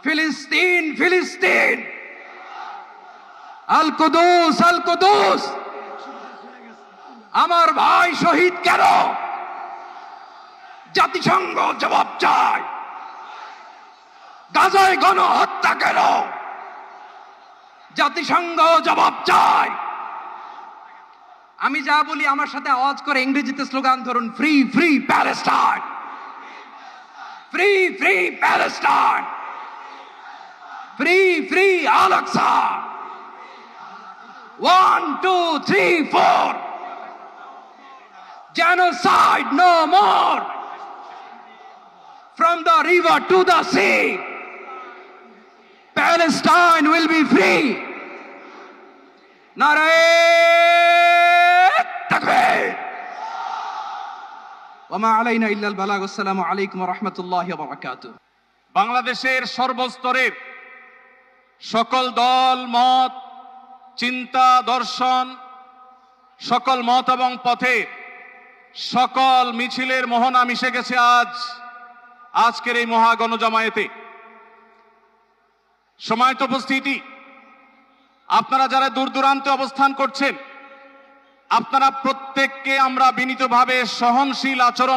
ফিলিস্তিন ফিলিস্তিন, আল কুদুস আল কুদুস। আমার ভাই শহীদ কেন? জাতিসংঘ জবাব চায়। গাজায় গণহত্যা কেন? জাতিসংঘ জবাব চায়। আমি যা বলি আমার সাথে আওয়াজ করে ইংরেজিতে স্লোগান ধরুন, free free Palestine, free free Palestine, free free Al Aqsa. 1 2 3 4, genocide no more, from the river to the sea, Palestine will be free. Nare takbir. Wama alayna illa al-balagh. Assalamu alaykum wa rahmatullahi wa barakatuh. বাংলাদেশের সর্বস্তরের সকল দল মত, চিন্তা দর্শন, সকল মত এবং পথে সকল মিছিলের মোহনা মিশে গেছে আজকের এই মহা গণজমায়েতে। সময়ত উপস্থিতি, আপনারা যারা দূর দূরান্তে অবস্থান করছেন, আপনারা প্রত্যেককে আমরা বিনীতভাবে সহনশীল আচরণ